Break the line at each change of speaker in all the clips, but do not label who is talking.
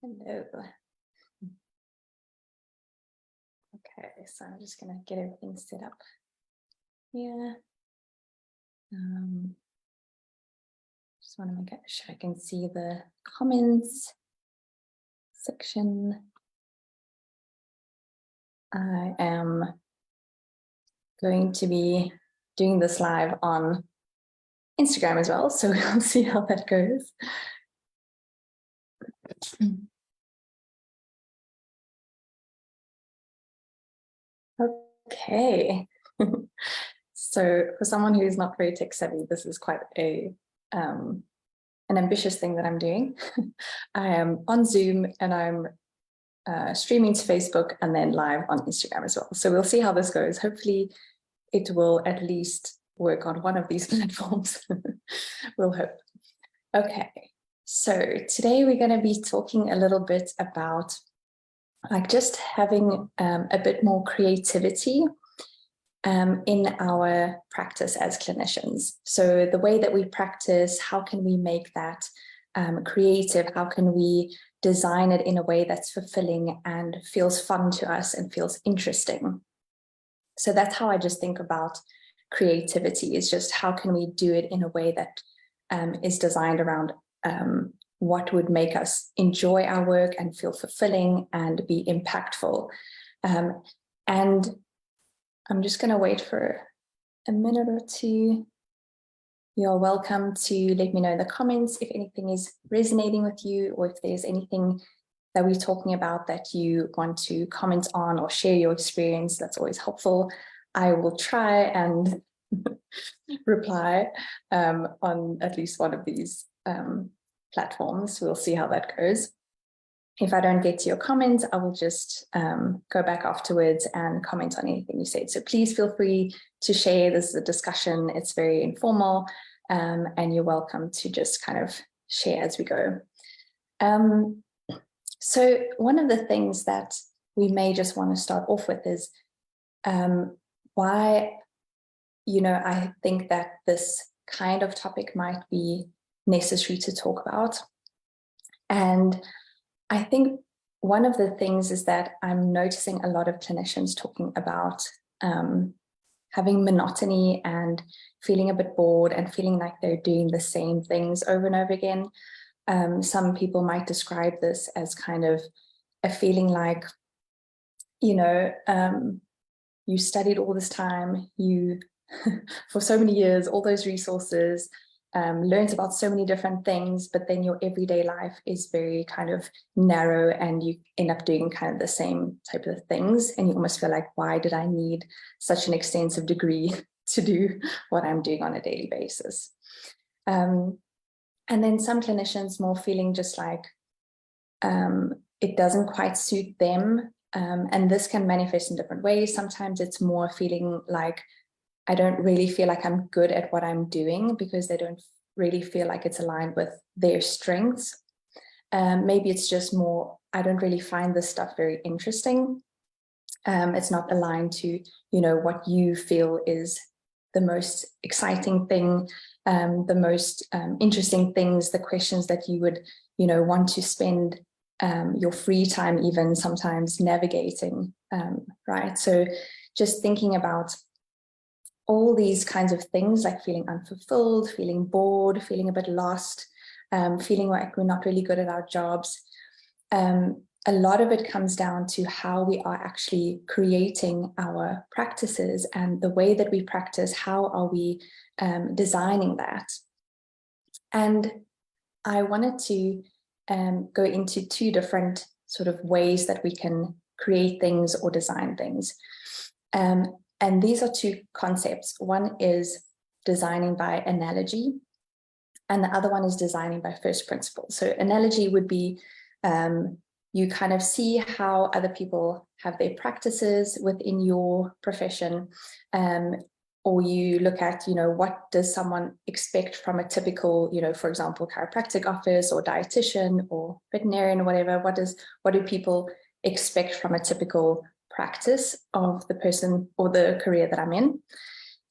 Hello. Okay, so I'm just going to get everything set up here. Just want to make sure I can see the comments section. I am going to be doing this live on Instagram as well, so we'll see how that goes. Okay. So for someone who's not very tech savvy, this is quite an ambitious thing that I'm doing. I am on Zoom and I'm streaming to Facebook and then live on Instagram as well. So we'll see how this goes. Hopefully it will at least work on one of these platforms. We'll hope. Okay, so today we're going to be talking a little bit about like just having a bit more creativity in our practice as clinicians. So the way that we practice, how can we make that creative? How can we design it in a way that's fulfilling and feels fun to us and feels interesting? So that's how I just think about creativity, is just how can we do it in a way that is designed around what would make us enjoy our work and feel fulfilling and be impactful. And I'm just going to wait for a minute or two. You're welcome to let me know in the comments if anything is resonating with you, or if there's anything that we're talking about that you want to comment on or share your experience. That's always helpful. I will try and reply on at least one of these platforms. We'll see how that goes. If I don't get to your comments, I will just go back afterwards and comment on anything you said. So please feel free to share. This is a discussion. It's very informal, and you're welcome to just kind of share as we go. So one of the things that we may just want to start off with is why, I think that this kind of topic might be necessary to talk about. And I think one of the things is that I'm noticing a lot of clinicians talking about having monotony and feeling a bit bored and feeling like they're doing the same things over and over again. Some people might describe this as kind of a feeling like, you studied all this time, you for so many years, all those resources, learned about so many different things, but then your everyday life is very kind of narrow and you end up doing kind of the same type of things. And you almost feel like, why did I need such an extensive degree to do what I'm doing on a daily basis? And then some clinicians more feeling just like it doesn't quite suit them. And this can manifest in different ways. Sometimes it's more feeling like, I don't really feel like I'm good at what I'm doing because they don't really feel like it's aligned with their strengths. Maybe it's just more, I don't really find this stuff very interesting. It's not aligned to, what you feel is the most exciting thing, the most interesting things, the questions that you would, want to spend your free time even sometimes navigating, right? So just thinking about all these kinds of things, like feeling unfulfilled, feeling bored, feeling a bit lost, feeling like we're not really good at our jobs. A lot of it comes down to how we are actually creating our practices and the way that we practice. How are we designing that? And I wanted to go into two different sort of ways that we can create things or design things. And these are two concepts. One is designing by analogy, and the other one is designing by first principles. So analogy would be you kind of see how other people have their practices within your profession, or you look at, what does someone expect from a typical, for example, chiropractic office or dietitian or veterinarian or whatever. What do people expect from a typical practice of the person or the career that I'm in?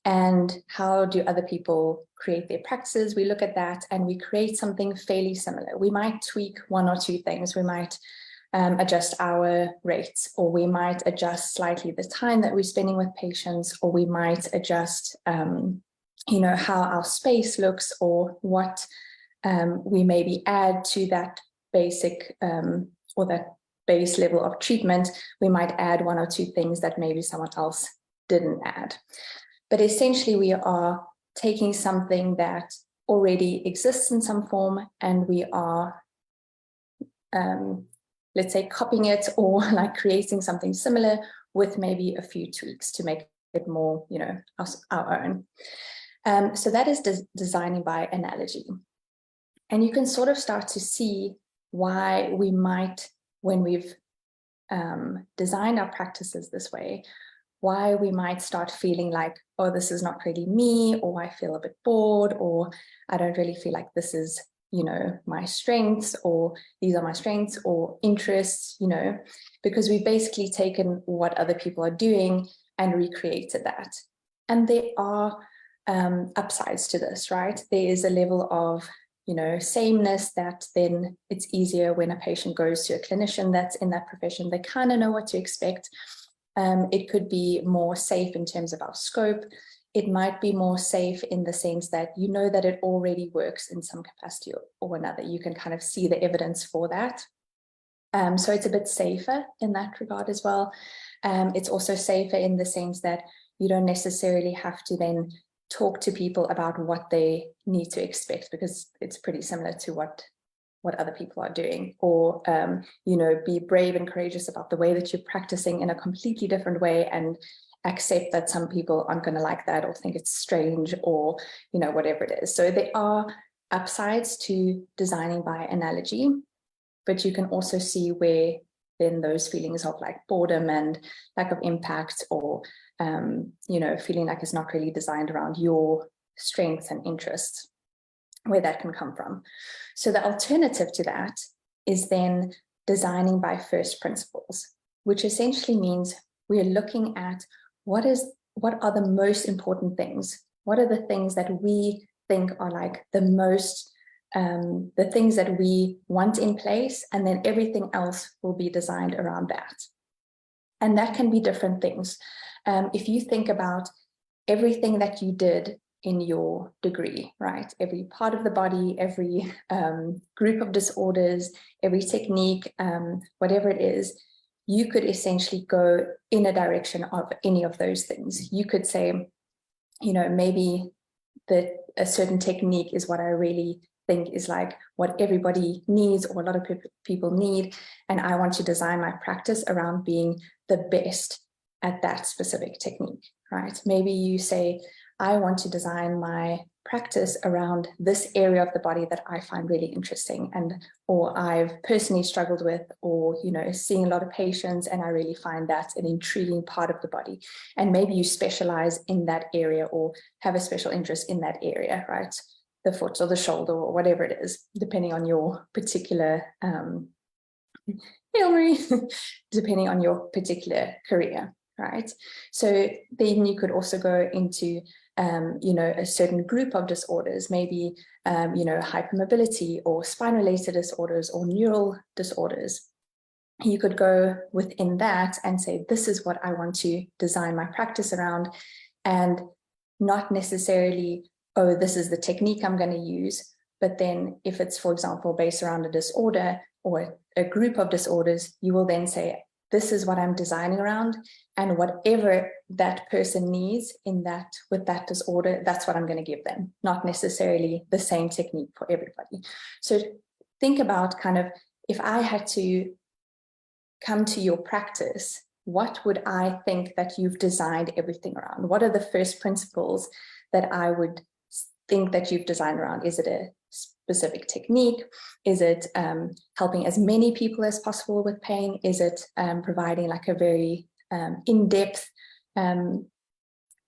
and how do other people create their practices. We look at that and we create something fairly similar. We might tweak one or two things. We might adjust our rates, or we might adjust slightly the time that we're spending with patients, or we might adjust how our space looks, or what we maybe add to that basic or that base level of treatment. We might add one or two things that maybe someone else didn't add. But essentially, we are taking something that already exists in some form, and we are, let's say, copying it, or like creating something similar with maybe a few tweaks to make it more, our own. So that is designing by analogy. And you can sort of start to see why we might, when we've designed our practices this way, why we might start feeling like, oh, this is not really me, or I feel a bit bored, or I don't really feel like this is, my strengths, or these are my strengths or interests, because we've basically taken what other people are doing and recreated that. And there are upsides to this, right? There is a level of, sameness that then it's easier when a patient goes to a clinician that's in that profession. They kind of know what to expect. It could be more safe in terms of our scope. It might be more safe in the sense that that it already works in some capacity or another. You can kind of see the evidence for that. So it's a bit safer in that regard as well. It's also safer in the sense that you don't necessarily have to then talk to people about what they need to expect, because it's pretty similar to what other people are doing, or be brave and courageous about the way that you're practicing in a completely different way, and accept that some people aren't going to like that, or think it's strange, or whatever it is. So there are upsides to designing by analogy, but you can also see where then those feelings of like boredom and lack of impact, or feeling like it's not really designed around your strengths and interests, where that can come from. So the alternative to that is then designing by first principles, which essentially means we're looking at what are the most important things? What are the things that we think are like the most, the things that we want in place, and then everything else will be designed around that. And that can be different things. If you think about everything that you did in your degree, right? Every part of the body, every group of disorders, every technique, whatever it is, you could essentially go in a direction of any of those things. You could say, maybe that a certain technique is what I really think is like what everybody needs, or a lot of people need, and I want to design my practice around being the best at that specific technique, right? Maybe you say, I want to design my practice around this area of the body that I find really interesting, or I've personally struggled with, or seeing a lot of patients, and I really find that an intriguing part of the body. And maybe you specialize in that area, or have a special interest in that area, right? The foot or the shoulder, or whatever it is, depending on your particular depending on your particular career, right? So then you could also go into a certain group of disorders, maybe hypermobility, or spine-related disorders, or neural disorders. You could go within that and say, this is what I want to design my practice around, and not necessarily, oh, this is the technique I'm going to use. But then if it's, for example, based around a disorder or a group of disorders, you will then say, this is what I'm designing around, and whatever that person needs with that disorder, that's what I'm going to give them, not necessarily the same technique for everybody. So think about kind of, if I had to come to your practice, what would I think that you've designed everything around? What are the first principles that I would think that you've designed around? Is it a specific technique? Is it helping as many people as possible with pain? Is it providing like a very in-depth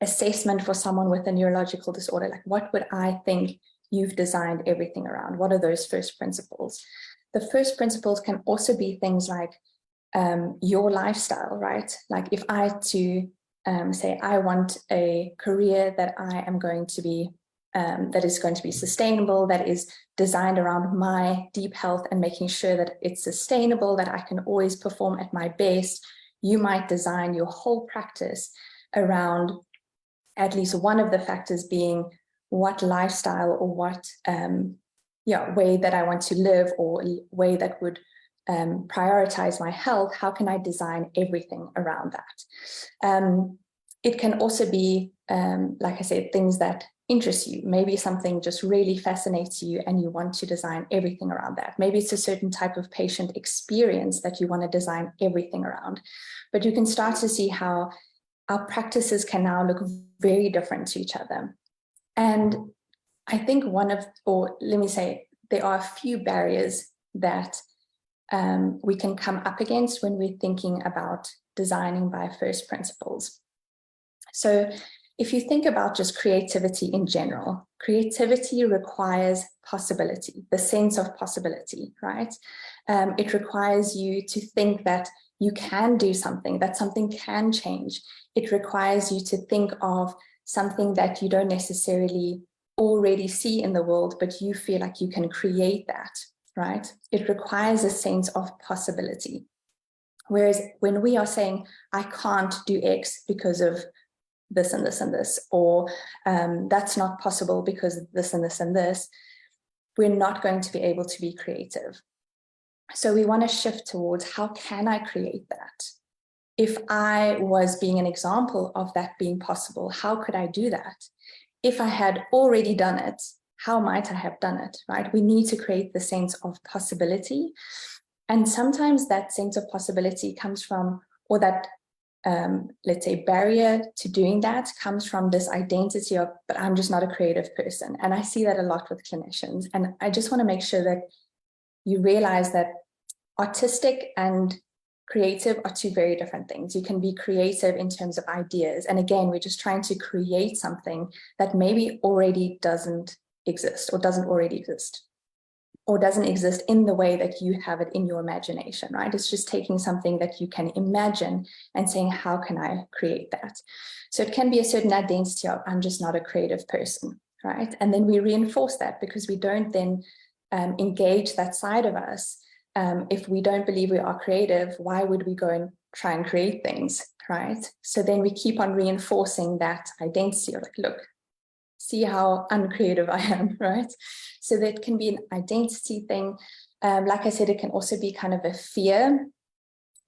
assessment for someone with a neurological disorder? Like, what would I think you've designed everything around? What are those first principles? The first principles can also be things like your lifestyle, right? Like if I had to say, I want a career that I am going to be, that is going to be sustainable, that is designed around my deep health and making sure that it's sustainable, that I can always perform at my best. You might design your whole practice around at least one of the factors being what lifestyle or what way that I want to live, or way that would prioritize my health. How can I design everything around that? It can also be, like I said, things that interest you. Maybe something just really fascinates you and you want to design everything around that. Maybe it's a certain type of patient experience that you want to design everything around. But you can start to see how our practices can now look very different to each other. And I think there are a few barriers that we can come up against when we're thinking about designing by first principles. So if you think about just creativity in general, creativity requires possibility, the sense of possibility, right? It requires you to think that you can do something, that something can change. It requires you to think of something that you don't necessarily already see in the world, but you feel like you can create that, right? It requires a sense of possibility. Whereas when we are saying, I can't do X because of this and this and this, or that's not possible because of this and this and this, we're not going to be able to be creative. So we want to shift towards, how can I create that? If I was being an example of that being possible, how could I do that? If I had already done it, how might I have done it, right? We need to create the sense of possibility. And sometimes that sense of possibility comes from, or that, let's say, barrier to doing that comes from this identity of, but I'm just not a creative person. And I see that a lot with clinicians. And I just want to make sure that you realize that artistic and creative are two very different things. You can be creative in terms of ideas. And again, we're just trying to create something that maybe already doesn't exist, or doesn't already exist, or doesn't exist in the way that you have it in your imagination, right? It's just taking something that you can imagine and saying, how can I create that? So it can be a certain identity of, I'm just not a creative person, right? And then we reinforce that, because we don't then engage that side of us. If we don't believe we are creative, why would we go and try and create things, right? So then we keep on reinforcing that identity of, like, look, see how uncreative I am, right? So that can be an identity thing. Like I said, it can also be kind of a fear.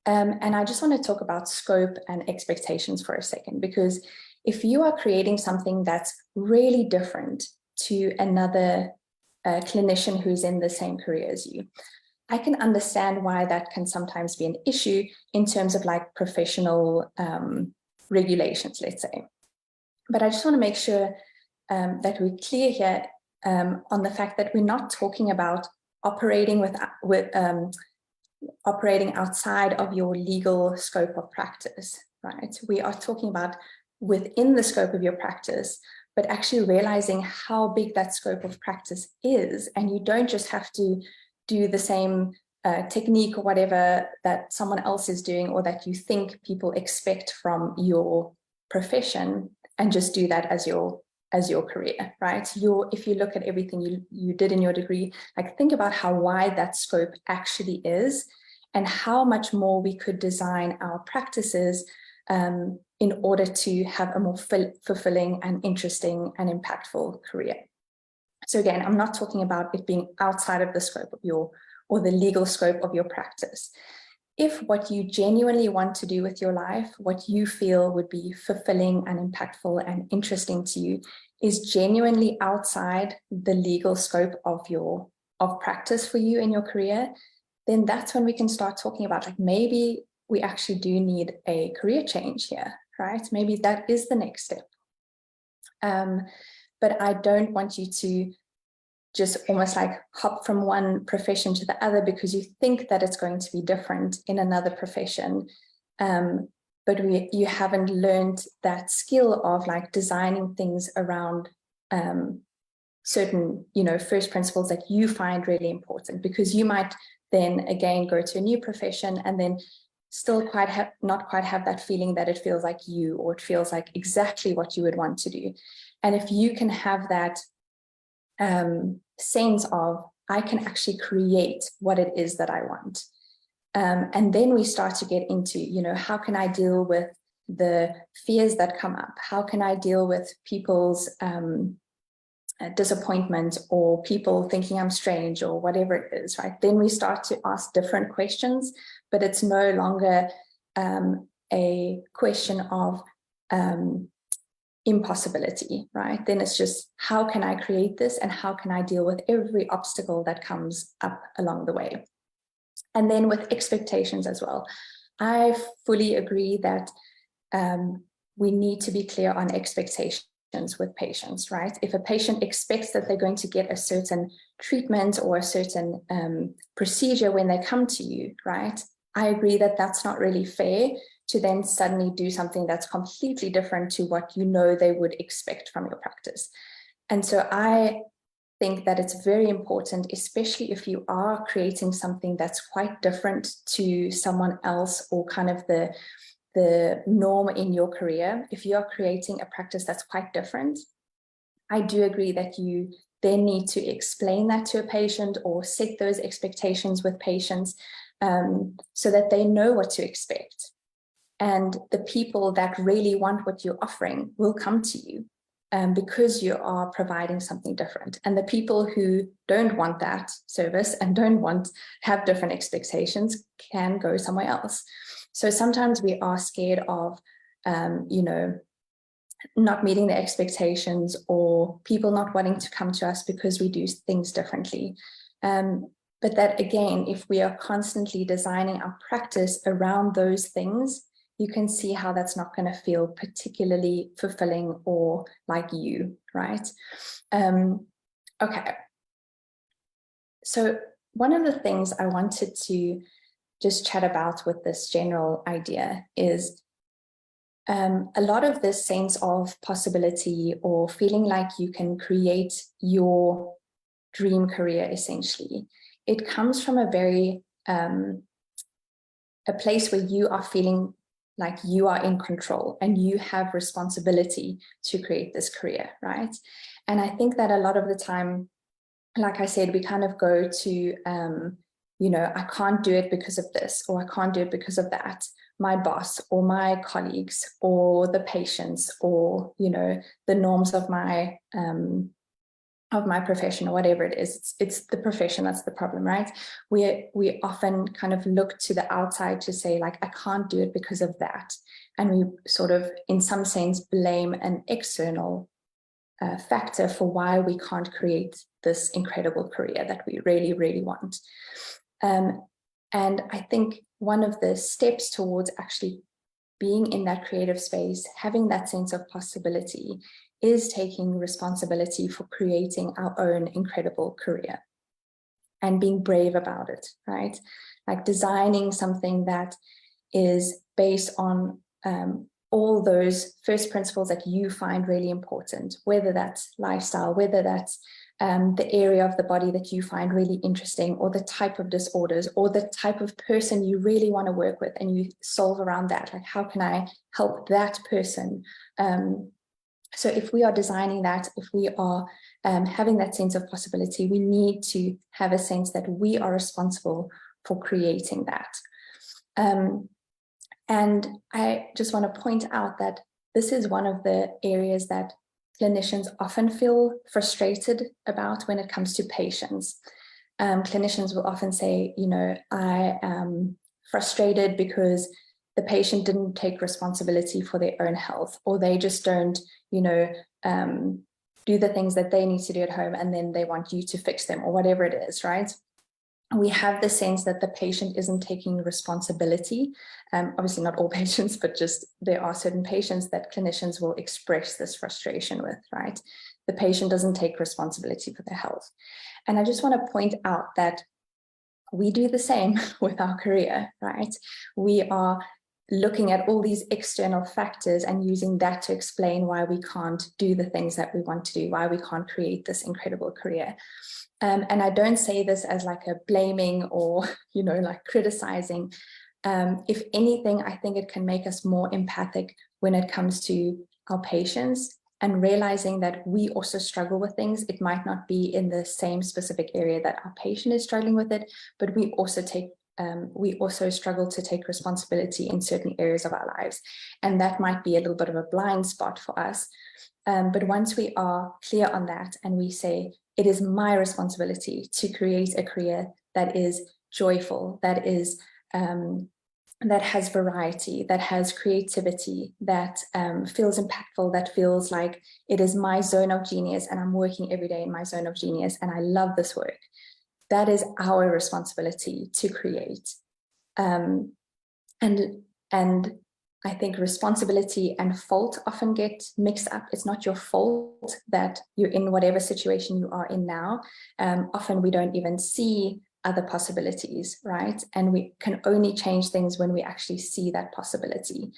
And I just want to talk about scope and expectations for a second, because if you are creating something that's really different to another clinician who's in the same career as you, I can understand why that can sometimes be an issue in terms of like professional regulations, let's say. But I just want to make sure that we're clear here on the fact that we're not talking about operating operating outside of your legal scope of practice, right? We are talking about within the scope of your practice, but actually realizing how big that scope of practice is. And you don't just have to do the same technique or whatever that someone else is doing, or that you think people expect from your profession, and just do that as your career, right? If you look at everything you did in your degree, like, think about how wide that scope actually is, and how much more we could design our practices in order to have a more fulfilling and interesting and impactful career. So again, I'm not talking about it being outside of the scope of or the legal scope of your practice. If what you genuinely want to do with your life, what you feel would be fulfilling and impactful and interesting to you, is genuinely outside the legal scope of practice for you in your career, then that's when we can start talking about, like, maybe we actually do need a career change here, right? Maybe that is the next step. But I don't want you to just almost like hop from one profession to the other because you think that it's going to be different in another profession. But you haven't learned that skill of like designing things around certain, first principles that you find really important, because you might then again go to a new profession and then still not quite have that feeling that it feels like you, or it feels like exactly what you would want to do. And if you can have that sense of, I can actually create what it is that I want. And then we start to get into, how can I deal with the fears that come up? How can I deal with people's disappointment, or people thinking I'm strange, or whatever it is, right? Then we start to ask different questions, but it's no longer a question of impossibility, right? Then it's just, how can I create this, and how can I deal with every obstacle that comes up along the way? And then with expectations as well, I fully agree that we need to be clear on expectations with patients, right? If a patient expects that they're going to get a certain treatment or a certain procedure when they come to you, right? I agree that that's not really fair to then suddenly do something that's completely different to what they would expect from your practice. And so I think that it's very important, especially if you are creating something that's quite different to someone else, or kind of the norm in your career. If you're creating a practice that's quite different, I do agree that you then need to explain that to a patient, or set those expectations with patients, so that they know what to expect. And the people that really want what you're offering will come to you, because you are providing something different. And the people who don't want that service and have different expectations can go somewhere else. So sometimes we are scared of, not meeting the expectations, or people not wanting to come to us because we do things differently. But that, again, if we are constantly designing our practice around those things, you can see how that's not going to feel particularly fulfilling or like you, right? Okay. So one of the things I wanted to just chat about with this general idea is a lot of this sense of possibility, or feeling like you can create your dream career, essentially. It comes from a place where you are feeling like you are in control and you have responsibility to create this career, right? And I think that a lot of the time, like I said, we kind of go to, I can't do it because of this, or I can't do it because of that. My boss, or my colleagues, or the patients, or, the norms of my profession, or whatever it is. It's the profession that's the problem, right? We often kind of look to the outside to say, like, I can't do it because of that. And we sort of, in some sense, blame an external factor for why we can't create this incredible career that we really, really want. And I think one of the steps towards actually being in that creative space, having that sense of possibility, is taking responsibility for creating our own incredible career and being brave about it, right? Like designing something that is based on all those first principles that you find really important, whether that's lifestyle, whether that's the area of the body that you find really interesting, or the type of disorders, or the type of person you really want to work with, and you solve around that. Like, how can I help that person? So if we are designing that, if we are having that sense of possibility, we need to have a sense that we are responsible for creating that. And I just want to point out that this is one of the areas that clinicians often feel frustrated about when it comes to patients. Clinicians will often say, I am frustrated because the patient didn't take responsibility for their own health, or they just don't, do the things that they need to do at home, and then they want you to fix them, or whatever it is, right? We have the sense that the patient isn't taking responsibility. Obviously not all patients, but just there are certain patients that clinicians will express this frustration with, right? The patient doesn't take responsibility for their health. And I just want to point out that we do the same with our career, right? We are looking at all these external factors and using that to explain why we can't do the things that we want to do, why we can't create this incredible career. And I don't say this as like a blaming or, like criticizing. If anything, I think it can make us more empathic when it comes to our patients, and realizing that we also struggle with things. It might not be in the same specific area that our patient is struggling with it, but we also struggle to take responsibility in certain areas of our lives. And that might be a little bit of a blind spot for us. But once we are clear on that and we say, it is my responsibility to create a career that is joyful, that is that has variety, that has creativity, that feels impactful, that feels like it is my zone of genius and I'm working every day in my zone of genius and I love this work. That is our responsibility to create. And I think responsibility and fault often get mixed up. It's not your fault that you're in whatever situation you are in now. Often we don't even see other possibilities, right? And we can only change things when we actually see that possibility.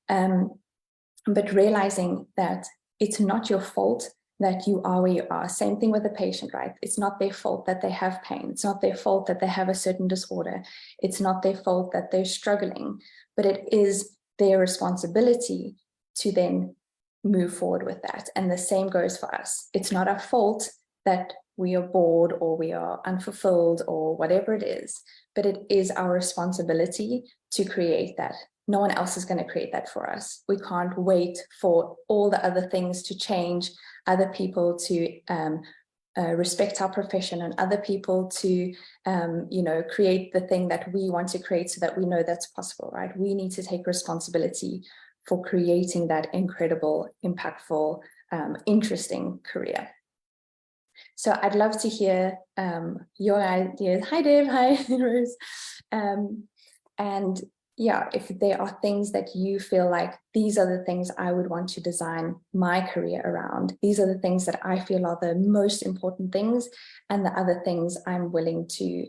But realizing that it's not your fault that you are where you are. Same thing with the patient, right? It's not their fault that they have pain. It's not their fault that they have a certain disorder. It's not their fault that they're struggling, but it is their responsibility to then move forward with that. And the same goes for us. It's not our fault that we are bored or we are unfulfilled or whatever it is, but it is our responsibility to create that. No one else is going to create that for us. We can't wait for all the other things to change, other people to respect our profession, and other people to, create the thing that we want to create so that we know that's possible, right? We need to take responsibility for creating that incredible, impactful, interesting career. So I'd love to hear your ideas. Hi, Dave. Hi, Rose. And yeah, if there are things that you feel like these are the things I would want to design my career around, these are the things that I feel are the most important things, and the other things I'm willing to,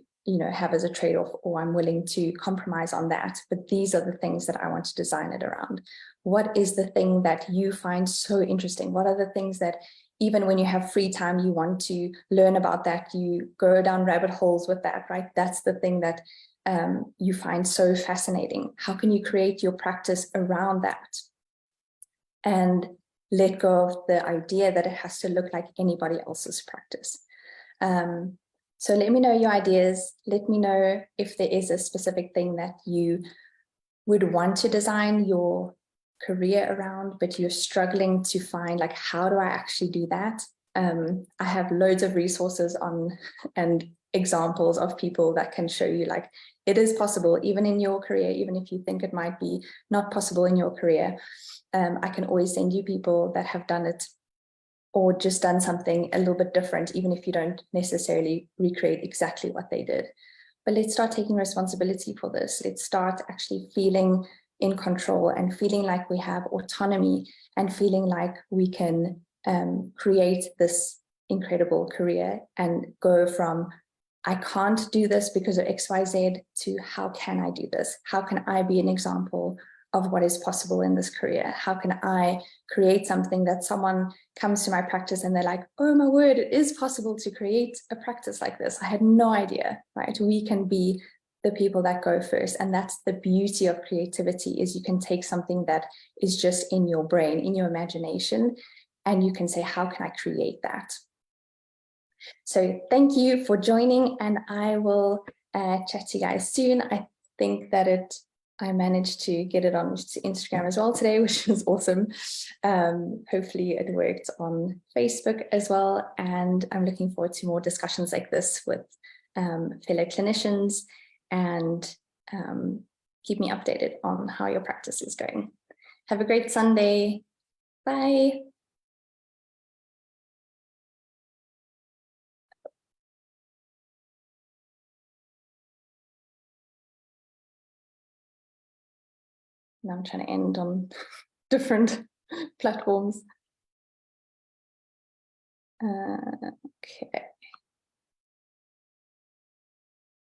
have as a trade-off, or I'm willing to compromise on that. But these are the things that I want to design it around. What is the thing that you find so interesting? What are the things that even when you have free time, you want to learn about that, you go down rabbit holes with that, right? That's the thing that you find so fascinating. How can you create your practice around that? And let go of the idea that it has to look like anybody else's practice. So let me know your ideas. Let me know if there is a specific thing that you would want to design your career around, but you're struggling to find, like, how do I actually do that? I have loads of resources on and examples of people that can show you, like, it is possible even in your career, even if you think it might be not possible in your career. I can always send you people that have done it or just done something a little bit different, even if you don't necessarily recreate exactly what they did. But let's start taking responsibility for this. Let's start actually feeling in control and feeling like we have autonomy and feeling like we can create this incredible career and go from, I can't do this because of XYZ, to how can I do this? How can I be an example of what is possible in this career? How can I create something that someone comes to my practice and they're like, oh my word, it is possible to create a practice like this. I had no idea, right? We can be the people that go first. And that's the beauty of creativity, is you can take something that is just in your brain, in your imagination, and you can say, how can I create that? So thank you for joining, and I will chat to you guys soon. I think that I managed to get it on Instagram as well today, which was awesome. Hopefully it worked on Facebook as well. And I'm looking forward to more discussions like this with fellow clinicians, and keep me updated on how your practice is going. Have a great Sunday. Bye. Now I'm trying to end on different platforms. Okay.